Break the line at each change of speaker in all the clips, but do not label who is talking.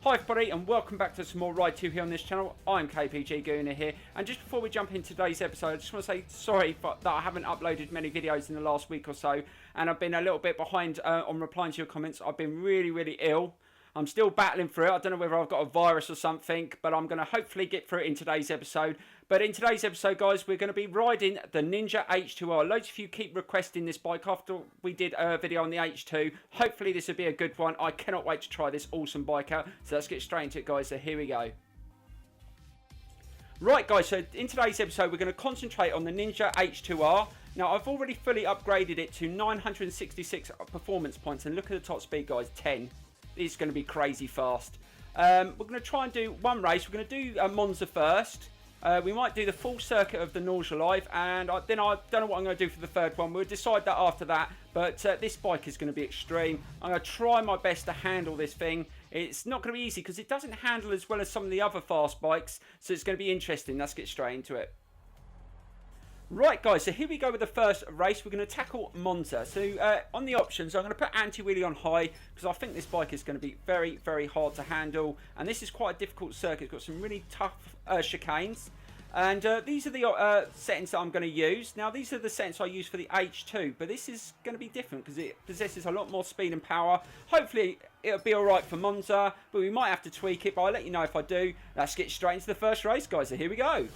Hi everybody and welcome back to some more Ride 2 here on this channel. I'm KPG-GOONER here, and just before we jump into today's episode, I just want to say sorry that I haven't uploaded many videos in the last week or so, and I've been a little bit behind on replying to your comments. I've been really ill. I'm still battling through it. I don't know whether I've got a virus or something, but I'm going to hopefully get through it in today's episode. But in today's episode, guys, we're going to be riding the Ninja H2R. Loads of you keep requesting this bike after we did a video on the H2. Hopefully this will be a good one. I cannot wait to try this awesome bike out. So let's get straight into it, guys. So here we go. Right, guys, so in today's episode, we're going to concentrate on the Ninja H2R. Now, I've already fully upgraded it to 966 performance points. And look at the top speed, guys, 10. It's going to be crazy fast. We're going to try and do one race. We're going to do Monza first. We might do the full circuit of the Nausea Live, and then I don't know what I'm going to do for the third one. We'll decide that after that, but this bike is going to be extreme. I'm going to try my best to handle this thing. It's not going to be easy because it doesn't handle as well as some of the other fast bikes, so it's going to be interesting. Let's get straight into it. Right, guys, so here we go with the first race. We're going to tackle Monza. So on the options, I'm going to put anti-wheelie on high because I think this bike is going to be very hard to handle. And this is quite a difficult circuit. It's got some really tough chicanes. And these are the settings that I'm going to use. Now, these are the settings I use for the H2, but this is going to be different because it possesses a lot more speed and power. Hopefully, it'll be all right for Monza, but we might have to tweak it, but I'll let you know if I do. Let's get straight into the first race, guys. So here we go.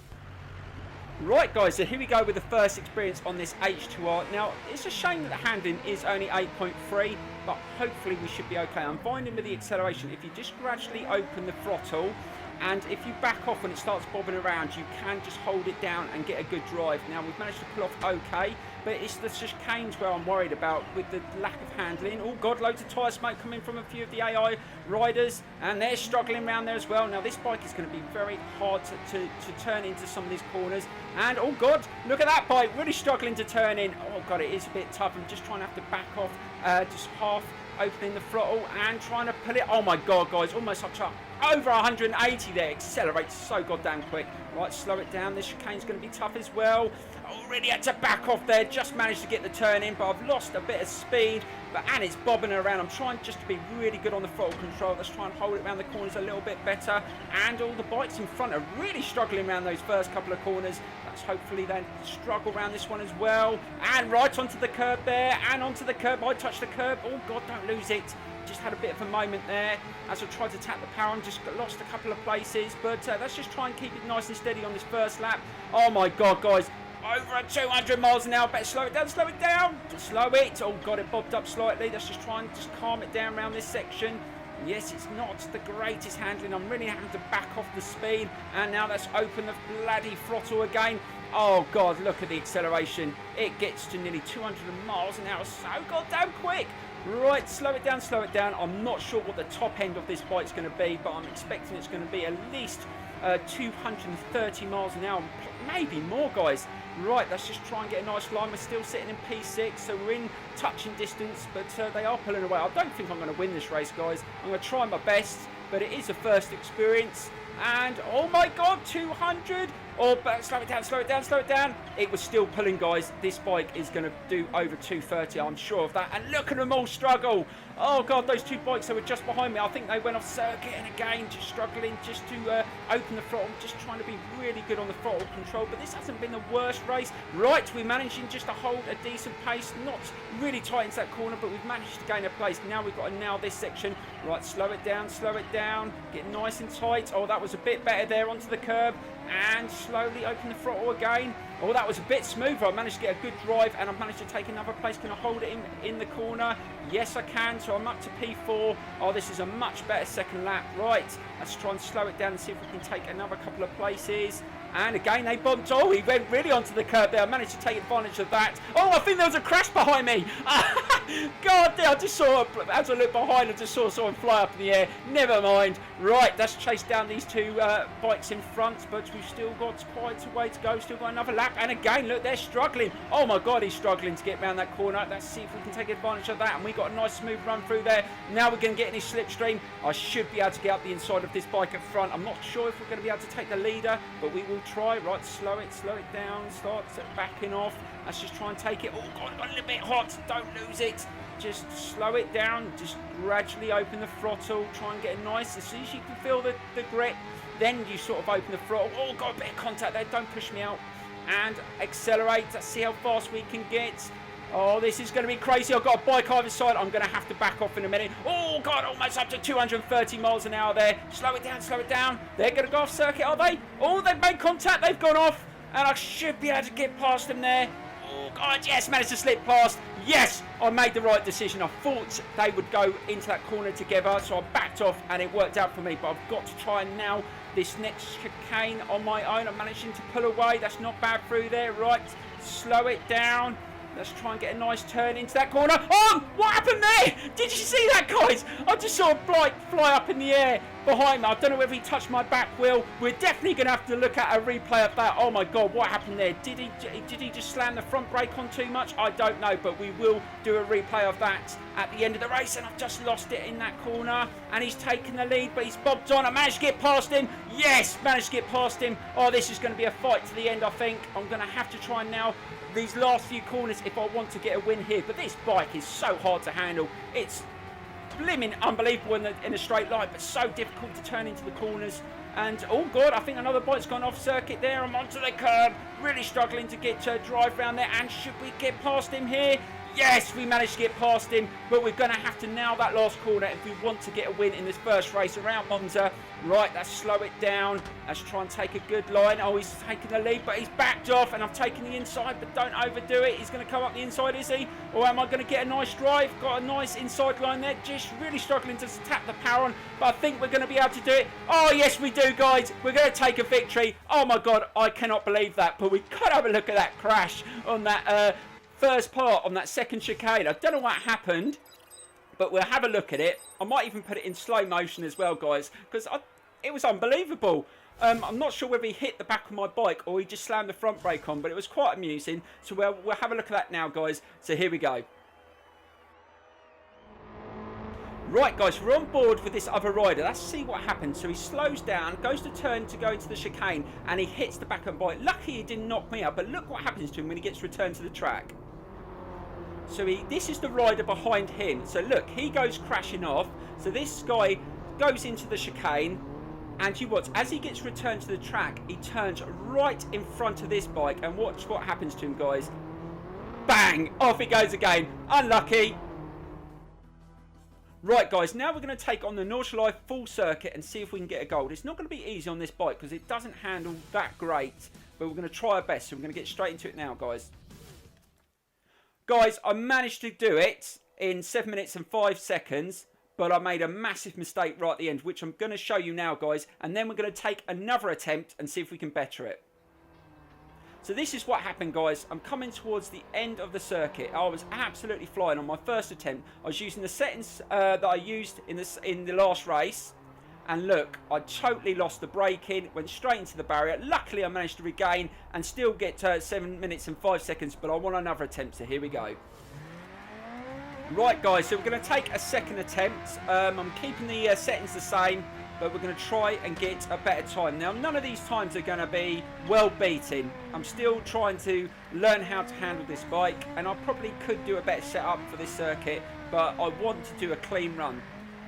Right, guys, so here we go with the first experience on this H2R. Now, it's a shame that the handling is only 8.3, but hopefully we should be okay. I'm finding with the acceleration, if you just gradually open the throttle, and if you back off when it starts bobbing around, you can just hold it down and get a good drive. Now, we've managed to pull off okay, but it's the chicanes where I'm worried about with the lack of handling. Oh, God, loads of tyre smoke coming from a few of the AI riders, and they're struggling around there as well. Now, this bike is going to be very hard to turn into some of these corners. And, oh, God, look at that bike, really struggling to turn in. Oh, God, it is a bit tough. I'm just trying to have to back off, just half opening the throttle and trying to pull it. Oh, my God, guys, almost up to over 180 there. Accelerates so goddamn quick. Right, slow it down. This chicane's going to be tough as well. Already had to back off there. Just managed to get the turn in, but I've lost a bit of speed. And it's bobbing around. I'm trying just to be really good on the throttle control. Let's try and hold it around the corners a little bit better. And all the bikes in front are really struggling around those first couple of corners. Let's hopefully then struggle around this one as well. And right onto the curb there. And onto the curb. I touched the curb. Oh, God, don't lose it. Just had a bit of a moment there as I tried to tap the power and just lost a couple of places. But let's just try and keep it nice and steady on this first lap. Oh, my God, guys. Over 200 miles an hour. Better slow it down, slow it down. Just slow it. Oh, God, it bobbed up slightly. Let's just try and just calm it down around this section. Yes, it's not the greatest handling. I'm really having to back off the speed. And now let's open the bloody throttle again. Oh, God, look at the acceleration. It gets to nearly 200 miles an hour so goddamn quick. Right, slow it down, slow it down. I'm not sure what the top end of this bike's going to be, but I'm expecting it's going to be at least 230 miles an hour, maybe more, guys. Right, let's just try and get a nice line. We're still sitting in P6, so we're in touching distance, but they are pulling away. I don't think I'm going to win this race, guys. I'm going to try my best, but it is a first experience. And, oh my God, 200. Oh, but slow it down, slow it down, slow it down. It was still pulling, guys. This bike is going to do over 230, I'm sure of that. And look at them all struggle. Oh, God, those two bikes that were just behind me, I think they went off circuit, and again, just struggling just to open the throttle, just trying to be really good on the throttle control. But this hasn't been the worst race. Right, we're managing just to hold a decent pace, not really tight into that corner, but we've managed to gain a place. Now we've got to nail this section. Right, slow it down, get nice and tight. Oh, that was a bit better there onto the curb. And slowly open the throttle again. Oh, that was a bit smoother. I managed to get a good drive, and I've managed to take another place. Can I hold it in the corner? Yes, I can. So I'm up to P4. Oh, this is a much better second lap. Right, let's try and slow it down and see if we can take another couple of places. And again, they bumped. Oh, he went really onto the curb there. I managed to take advantage of that. Oh, I think there was a crash behind me. God, I just saw, as I looked behind, I just saw someone fly up in the air. Never mind. Right, let's chase down these two bikes in front, but we've still got quite a way to go. Still got another lap. And again, look, they're struggling. Oh, my God, he's struggling to get around that corner. Let's see if we can take advantage of that. And we got a nice smooth run through there. Now we're going to get in his slipstream. I should be able to get up the inside of this bike at front. I'm not sure if we're going to be able to take the leader, but we will try. Right, slow it down. Start backing off. Let's just try and take it. Oh, God, got a little bit hot. Don't lose it. just slow it down, just gradually open the throttle, try and get it nice. As soon as you can feel the grip, then you sort of open the throttle. Oh, got a bit of contact there, don't push me out. And accelerate, let's see how fast we can get. Oh, this is going to be crazy. I've got a bike either side. I'm going to have to back off in a minute. Oh, God, almost up to 230 miles an hour there. Slow it down, slow it down. They're going to go off circuit, are they? Oh, they've made contact. They've gone off. And I should be able to get past them there. Oh, God, yes, managed to slip past. Yes, I made the right decision. I thought they would go into that corner together, so I backed off, and it worked out for me. But I've got to try and now this next chicane on my own. I'm managing to pull away. That's not bad through there. Right, slow it down. Let's try and get a nice turn into that corner. Oh, what happened there? Did you see that, guys? I just saw a bike fly up in the air behind me. I don't know whether he touched my back wheel. We're definitely going to have to look at a replay of that. Oh, my God, what happened there? Did he just slam the front brake on too much? I don't know, but we will do a replay of that at the end of the race. And I've just lost it in that corner. And he's taken the lead, but he's bobbed on. I managed to get past him. Yes, managed to get past him. Oh, this is going to be a fight to the end, I think. I'm going to have to try and now these last few corners if I want to get a win here. But this bike is so hard to handle. It's blimmin' unbelievable in a straight line, but so difficult to turn into the corners. And oh God, I think another bike's gone off circuit there. I'm onto the curb, really struggling to get to drive round there. And should we get past him here? Yes, we managed to get past him, but we're going to have to nail that last corner if we want to get a win in this first race around Monza. Right, let's slow it down. Let's try and take a good line. Oh, he's taking the lead, but he's backed off, and I've taken the inside, but don't overdo it. He's going to come up the inside, is he? Or am I going to get a nice drive? Got a nice inside line there. Just really struggling to tap the power on, but I think we're going to be able to do it. Oh, yes, we do, guys. We're going to take a victory. Oh, my God, I cannot believe that, but we could have a look at that crash on that first part on that second chicane. I don't know what happened, but we'll have a look at it. I might even put it in slow motion as well, guys, because it was unbelievable. I'm not sure whether he hit the back of my bike or he just slammed the front brake on, but it was quite amusing. So we'll have a look at that now, guys. So here we go. Right, guys, we're on board with this other rider. Let's see what happens. So he slows down, goes to turn to go into the chicane, and he hits the back of my bike. Lucky he didn't knock me out, but look what happens to him when he gets returned to the track. So this is the rider behind him. So look, he goes crashing off. So this guy goes into the chicane, and you watch as he gets returned to the track, he turns right in front of this bike, and watch what happens to him, guys. Bang! Off he goes again. Unlucky. Right, guys, now we're going to take on the Nordschleife full circuit and see if we can get a gold. It's not going to be easy on this bike because it doesn't handle that great, but we're going to try our best. So we're going to get straight into it now, guys. Guys, I managed to do it in 7 minutes and 5 seconds, but I made a massive mistake right at the end, which I'm going to show you now, guys, and then we're going to take another attempt and see if we can better it. So this is what happened, guys. I'm coming towards the end of the circuit. I was absolutely flying on my first attempt. I was using the settings that I used in the last race. And look, I totally lost the braking, went straight into the barrier. Luckily, I managed to regain and still get to 7 minutes and 5 seconds, but I want another attempt, so here we go. Right, guys, so we're going to take a second attempt. I'm keeping the settings the same, but we're going to try and get a better time. Now, none of these times are going to be well beaten. I'm still trying to learn how to handle this bike, and I probably could do a better setup for this circuit, but I want to do a clean run.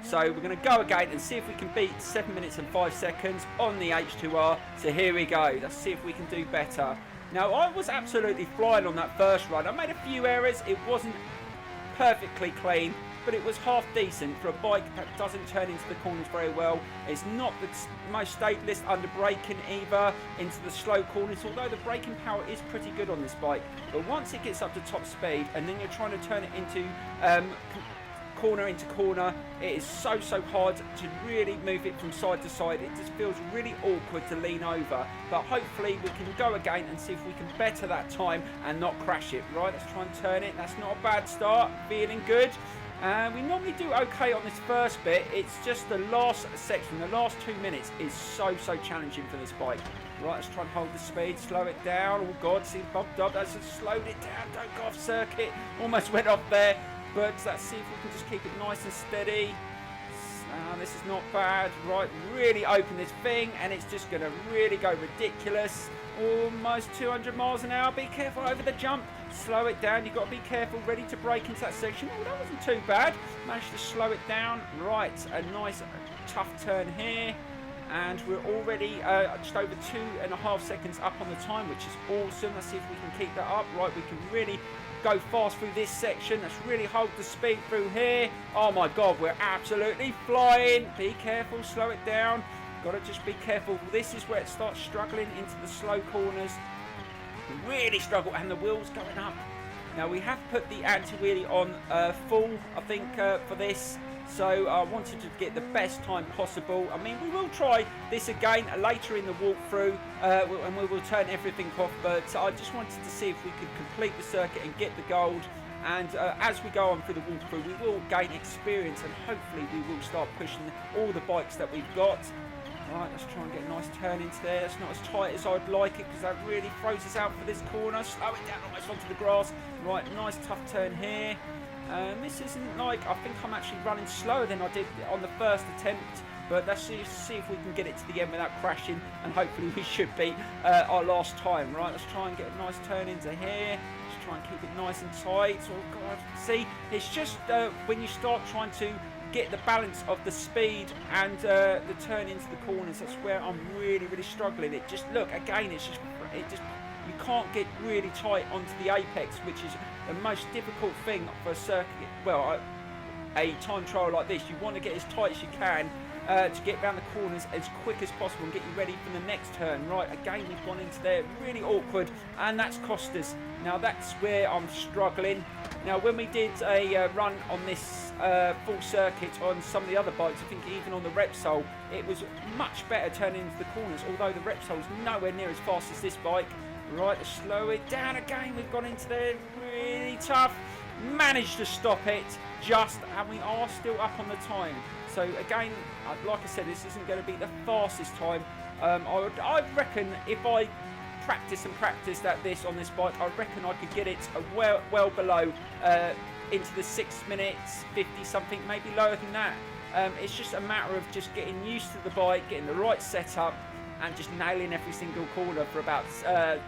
So we're going to go again and see if we can beat 7 minutes and 5 seconds on the H2R. So here we go. Let's see if we can do better. Now, I was absolutely flying on that first run. I made a few errors. It wasn't perfectly clean, but it was half decent for a bike that doesn't turn into the corners very well. It's not the most stablest under braking either into the slow corners, although the braking power is pretty good on this bike. But once it gets up to top speed and then you're trying to turn it into corner into corner, it is so hard to really move it from side to side. It just feels really awkward to lean over, but hopefully we can go again and see if we can better that time and not crash it. Right, let's try and turn it. That's not a bad start, feeling good. We normally do okay on this first bit. It's just the last section, the last 2 minutes is so challenging for this bike. Right, let's try and hold the speed, slow it down. Oh God, see, bumped up. That's just slowed it down. Don't go off circuit. Almost went off there. But let's see if we can just keep it nice and steady. This is not bad. Right, really open this thing, and it's just going to really go ridiculous. Almost 200 miles an hour. Be careful over the jump. slow it down. You've got to be careful, ready to brake into that section. Oh, that wasn't too bad. Managed to slow it down. Right, a nice tough turn here. And we're already just over 2.5 seconds up on the time, which is awesome. Let's see if we can keep that up. Right, we can really go fast through this section. Let's really hold the speed through here. Oh my God, we're absolutely flying. Be careful, slow it down. Got to just be careful. This is where it starts struggling into the slow corners. Really struggle, and the wheels going up. Now we have put the anti-wheelie on full, I think, for this. So I wanted to get the best time possible. I mean, we will try this again later in the walkthrough, and we will turn everything off. But I just wanted to see if we could complete the circuit and get the gold. And as we go on through the walkthrough, we will gain experience, and hopefully we will start pushing all the bikes that we've got. Right, let's try and get a nice turn into there. It's not as tight as I'd like it because that really throws us out for this corner. Slow it down almost onto the grass. Right, nice tough turn here. This isn't like, I think I'm actually running slower than I did on the first attempt. But let's see if we can get it to the end without crashing. And hopefully we should beat our last time. Right, let's try and get a nice turn into here. Just try and keep it nice and tight. Oh God, see, it's just when you start trying to get the balance of the speed and the turn into the corners, that's where I'm really struggling. It just, look, again, it just you can't get really tight onto the apex, which is the most difficult thing for a circuit, well, a time trial like this. You want to get as tight as you can to get around the corners as quick as possible and get you ready for the next turn. Right, again, we've gone into there, really awkward, and that's cost us. Now that's where I'm struggling. Now when we did a run on this full circuit on some of the other bikes, I think even on the Repsol, it was much better turning into the corners, although the Repsol's nowhere near as fast as this bike. Right, let's slow it down again. We've gone into there, really tough. Managed to stop it, and we are still up on the time. So again, like I said, this isn't going to be the fastest time. I reckon if I practice at this on this bike, I reckon I could get it well below into the 6 minutes 50 something, maybe lower than that. It's just a matter of just getting used to the bike, getting the right setup, and just nailing every single corner for about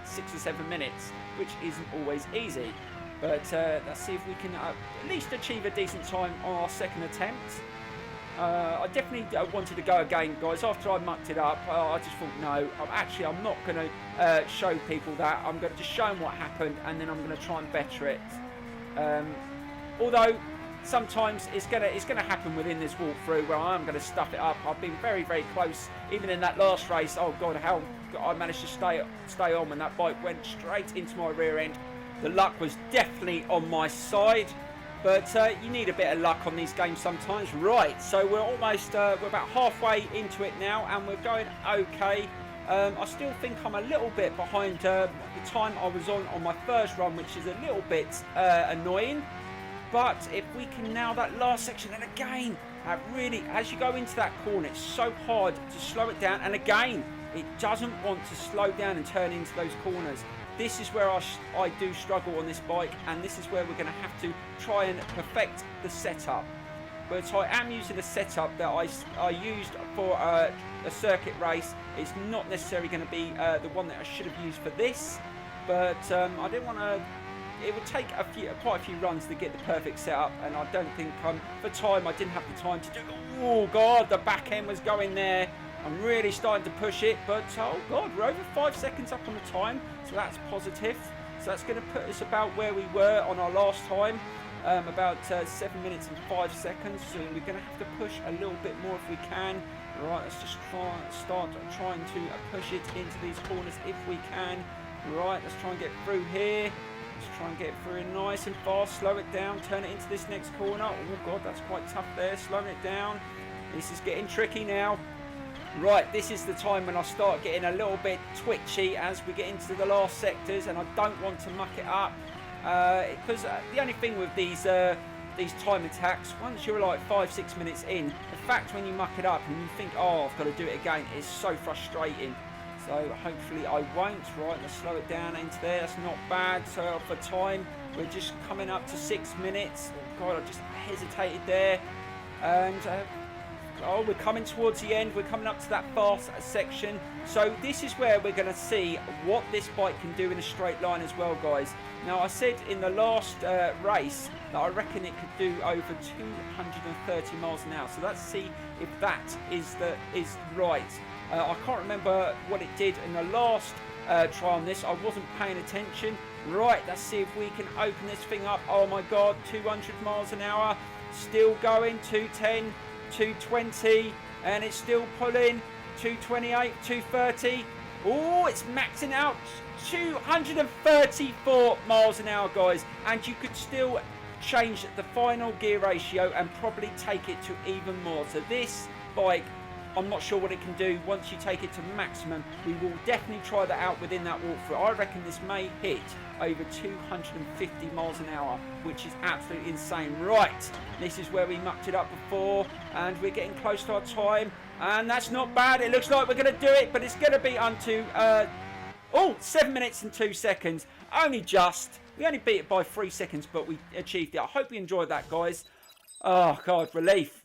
6 or 7 minutes, which isn't always easy. But let's see if we can at least achieve a decent time on our second attempt. I definitely wanted to go again, guys. After I mucked it up, I just thought, no, I'm not going to show people that. I'm going to just show them what happened, and then I'm going to try and better it. Although sometimes it's going to happen within this walkthrough where I'm going to stuff it up. I've been very close, even in that last race. Oh God, how I managed to stay on when that bike went straight into my rear end. The luck was definitely on my side. But you need a bit of luck on these games sometimes. Right, so we're almost, we're about halfway into it now, and we're going okay. I still think I'm a little bit behind the time I was on my first run, which is a little bit annoying. But if we can nail that last section, and again, really, as you go into that corner, it's so hard to slow it down. And again, it doesn't want to slow down and turn into those corners. This is where I do struggle on this bike, and this is where we're going to have to try and perfect the setup. But I am using a setup that I used for a circuit race. It's not necessarily going to be the one that I should have used for this, but I didn't want to. It would take quite a few runs to get the perfect setup, and I don't think for time I didn't have the time to do. Oh God, the back end was going there. I'm really starting to push it, but oh God, we're over 5 seconds up on the time, so that's positive. So that's going to put us about where we were on our last time, about 7 minutes and 5 seconds. So we're going to have to push a little bit more if we can. Right, let's just start trying to push it into these corners if we can. Right, let's try and get through here. Let's try and get through nice and fast. Slow it down, turn it into this next corner. Oh God, that's quite tough there. Slowing it down. This is getting tricky now. Right, this is the time when I start getting a little bit twitchy as we get into the last sectors, and I don't want to muck it up because the only thing with these time attacks, once you're like 5-6 minutes in, the fact when you muck it up and you think, oh, I've got to do it again, is so frustrating. So hopefully I won't. Right, let's slow it down into there. That's not bad. So for time, we're just coming up to 6 minutes. Oh God, I just hesitated there, and Oh, we're coming towards the end. We're coming up to that fast section. So this is where we're going to see what this bike can do in a straight line as well, guys. Now, I said in the last race that I reckon it could do over 230 miles an hour. So let's see if that is right. I can't remember what it did in the last try on this. I wasn't paying attention. Right, let's see if we can open this thing up. Oh my God, 200 miles an hour. Still going, 210, 220, and it's still pulling, 228, 230. Oh, it's maxing out, 234 miles an hour, guys. And you could still change the final gear ratio and probably take it to even more. So this bike, I'm not sure what it can do once you take it to maximum. We will definitely try that out within that walkthrough. I reckon this may hit over 250 miles an hour, which is absolutely insane. Right, this is where we mucked it up before, and we're getting close to our time, and that's not bad. It looks like we're going to do it, but it's going to be unto 7 minutes and 2 seconds. Only just. We only beat it by 3 seconds, but we achieved it. I hope you enjoyed that, guys. Oh God, relief.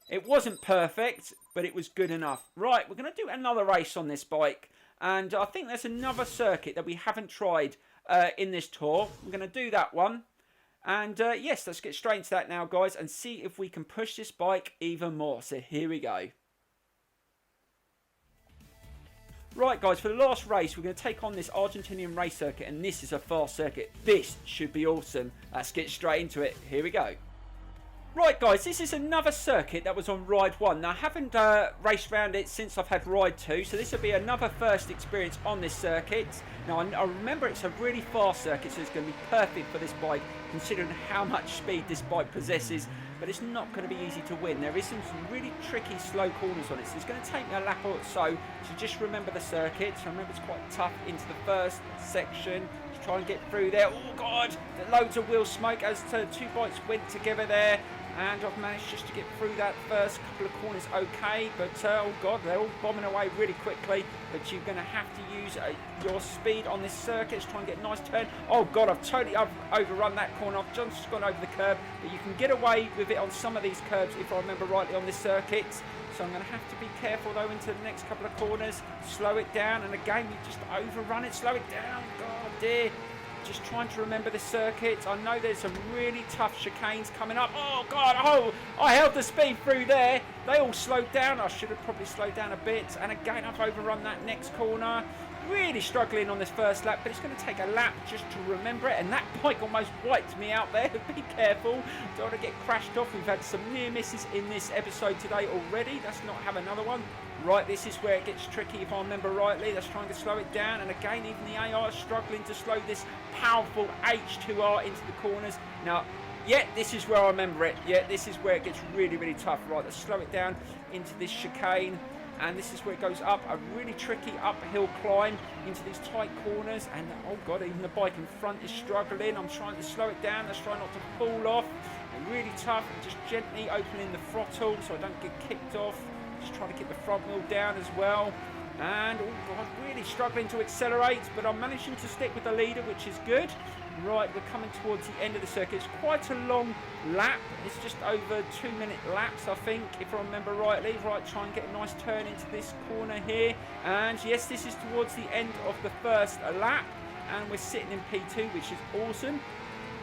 It wasn't perfect, but it was good enough. Right, we're going to do another race on this bike, and I think there's another circuit that we haven't tried in this tour. We're going to do that one, and yes, let's get straight into that now, guys, and see if we can push this bike even more. So here we go. Right, guys, for the last race, we're going to take on this Argentinian race circuit, and this is a fast circuit. This should be awesome. Let's get straight into it. Here we go. Right, guys, this is another circuit that was on Ride 1. Now, I haven't raced around it since I've had Ride 2, so this will be another first experience on this circuit. Now, I remember it's a really fast circuit, so it's going to be perfect for this bike, considering how much speed this bike possesses, but it's not going to be easy to win. There is some really tricky, slow corners on it, so it's going to take me a lap or so just remember the circuit. So remember, it's quite tough into the first section. Just try and get through there. Oh, God, loads of wheel smoke as two bikes went together there. And I've managed just to get through that first couple of corners okay, but oh God, they're all bombing away really quickly. But you're going to have to use your speed on this circuit to try and get a nice turn. Oh God, I've totally overrun that corner. I've just gone over the curb, but you can get away with it on some of these curbs if I remember rightly on this circuit. So I'm going to have to be careful though into the next couple of corners. Slow it down, and again, you just overrun it. Slow it down. God dear. Just trying to remember the circuit. I know there's some really tough chicanes coming up. Oh God, oh, I held the speed through there. They all slowed down. I should have probably slowed down a bit. And again, I've overrun that next corner. Really struggling on this first lap, but it's going to take a lap just to remember it. And that bike almost wiped me out there. Be careful. Don't want to get crashed off. We've had some near misses in this episode today already. Let's not have another one. Right, this is where it gets tricky if I remember rightly. Let's try and slow it down. And again, even the AR is struggling to slow this powerful H2R into the corners. Now, yeah, this is where I remember it. Yeah, this is where it gets really, really tough. Right, let's slow it down into this chicane. And this is where it goes up a really tricky uphill climb into these tight corners. And oh God, even the bike in front is struggling. I'm trying to slow it down. Let's try not to fall off. And really tough. And just gently opening the throttle so I don't get kicked off. Just trying to keep the front wheel down as well. And oh God, really struggling to accelerate, but I'm managing to stick with the leader, which is good. Right, we're coming towards the end of the circuit. It's quite a long lap. It's just over 2-minute laps, I think, if I remember rightly. Right, try and get a nice turn into this corner here. And yes, this is towards the end of the first lap. And we're sitting in P2, which is awesome.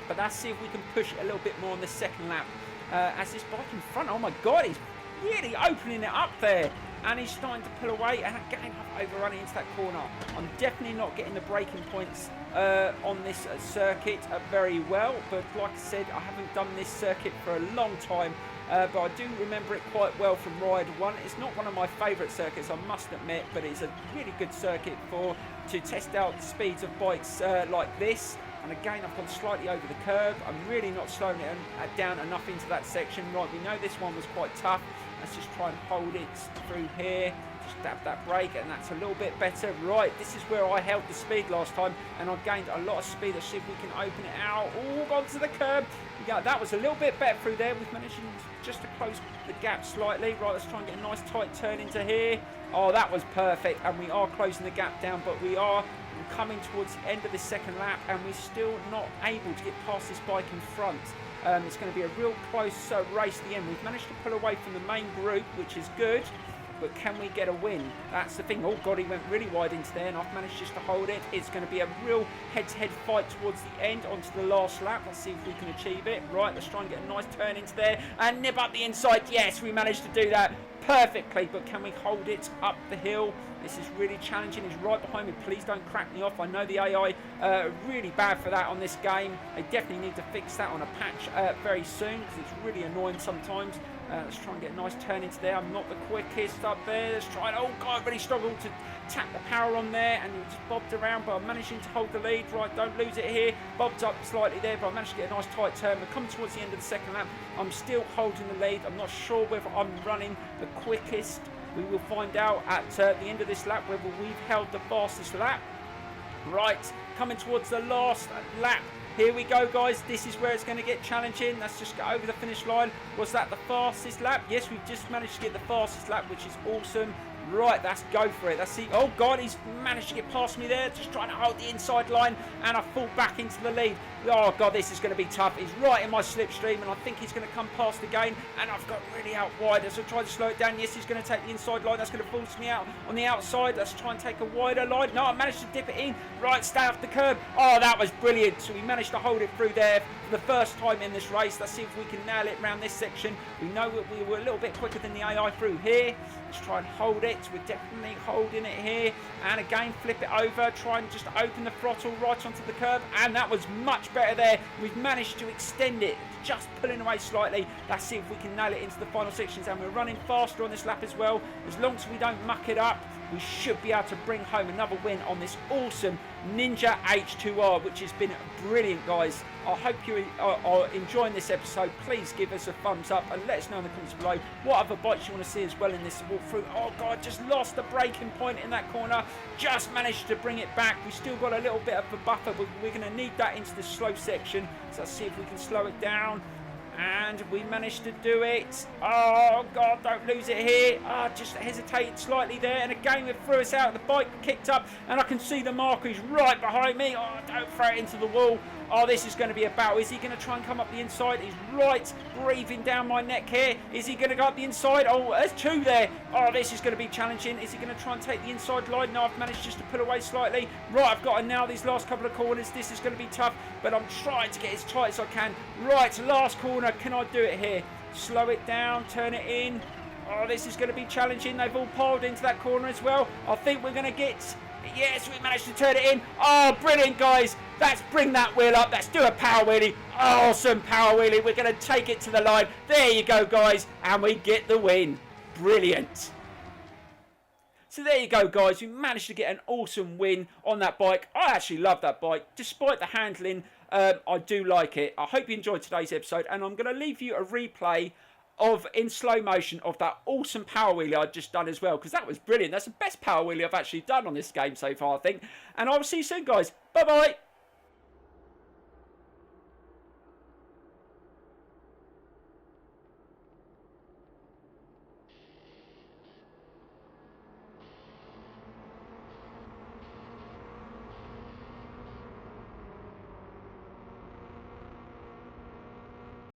But let's see if we can push it a little bit more on the second lap. As this bike in front, oh my God, he's really opening it up there. And he's starting to pull away, and again I've overrun it into that corner. I'm definitely not getting the braking points on this circuit very well, but like I said, I haven't done this circuit for a long time, but I do remember it quite well from Ride 1. It's not one of my favourite circuits, I must admit, but it's a really good circuit to test out the speeds of bikes like this. And again, I've gone slightly over the curb. I'm really not slowing it down enough into that section. Right, we know this one was quite tough. Let's just try and hold it through here. Just dab that brake, and that's a little bit better. Right, this is where I held the speed last time, and I've gained a lot of speed. Let's see if we can open it out. Oh, gone to the curb. Yeah, that was a little bit better through there. We've managed just to close the gap slightly. Right, let's try and get a nice tight turn into here. Oh, that was perfect, and we are closing the gap down, but we are coming towards the end of the second lap, and we're still not able to get past this bike in front. It's going to be a real close race at the end. We've managed to pull away from the main group, which is good. But can we get a win? That's the thing. Oh, God, he went really wide into there, and I've managed just to hold it. It's going to be a real head-to-head fight towards the end, onto the last lap. Let's see if we can achieve it. Right, let's try and get a nice turn into there and nip up the inside. Yes, we managed to do that perfectly, but can we hold it up the hill? This is really challenging. He's right behind me. Please don't crack me off. I know the AI are really bad for that on this game. They definitely need to fix that on a patch very soon, because it's really annoying sometimes. Let's try and get a nice turn into there. I'm not the quickest up there. Let's try and, oh God, I really struggled to tap the power on there, and it just bobbed around, but I'm managing to hold the lead. Right, don't lose it here. Bobbed up slightly there, but I managed to get a nice tight turn. But coming towards the end of the second lap, I'm still holding the lead. I'm not sure whether I'm running the quickest. We will find out at the end of this lap whether we've held the fastest lap. Right, coming towards the last lap. Here we go, guys. This is where it's going to get challenging. Let's just get over the finish line. Was that the fastest lap? Yes, we've just managed to get the fastest lap, which is awesome. Right, let's go for it. Let's see. Oh, God, he's managed to get past me there. Just trying to hold the inside line, and I fall back into the lead. Oh, God, this is going to be tough. He's right in my slipstream, and I think he's going to come past again, and I've got really out wide. As I try to slow it down, yes, he's going to take the inside line. That's going to force me out on the outside. Let's try and take a wider line. No, I managed to dip it in. Right, stay off the curb. Oh, that was brilliant. So we managed to hold it through there for the first time in this race. Let's see if we can nail it around this section. We know we were a little bit quicker than the AI through here. Let's try and hold it. We're definitely holding it here. And again, flip it over. Try and just open the throttle right onto the curb. And that was much better there. We've managed to extend it, just pulling away slightly. Let's see if we can nail it into the final sections. And we're running faster on this lap as well. As long as we don't muck it up, we should be able to bring home another win on this awesome Ninja H2R, which has been brilliant, guys. I hope you are enjoying this episode. Please give us a thumbs up and let us know in the comments below what other bikes you want to see as well in this walkthrough. Oh God, just lost the braking point in that corner. Just managed to bring it back. We still got a little bit of a buffer, but we're going to need that into the slow section. So let's see if we can slow it down. And we managed to do it. Oh, God, don't lose it here. Just hesitated slightly there. And again, it threw us out. The bike kicked up. And I can see the marker is right behind me. Oh, don't throw it into the wall. Oh, this is going to be a battle. Is he going to try and come up the inside? He's right breathing down my neck here. Is he going to go up the inside? Oh, there's two there. Oh, this is going to be challenging. Is he going to try and take the inside line? No, I've managed just to pull away slightly. Right, I've got to nail these last couple of corners. This is going to be tough, but I'm trying to get as tight as I can. Right, last corner. Can I do it here? Slow it down, turn it in. Oh, this is going to be challenging. They've all piled into that corner as well. I think we're going to get... Yes, we managed to turn it in. Oh, brilliant, guys. Let's bring that wheel up. Let's do a power wheelie. Awesome power wheelie. We're going to take it to the line. There you go, guys. And we get the win. Brilliant. So there you go, guys. We managed to get an awesome win on that bike. I actually love that bike. Despite the handling, I do like it. I hope you enjoyed today's episode. And I'm going to leave you a replay of in slow motion of that awesome power wheelie I'd just done as well, because that was brilliant. That's the best power wheelie I've actually done on this game so far, I think. And I will see you soon, guys. Bye bye.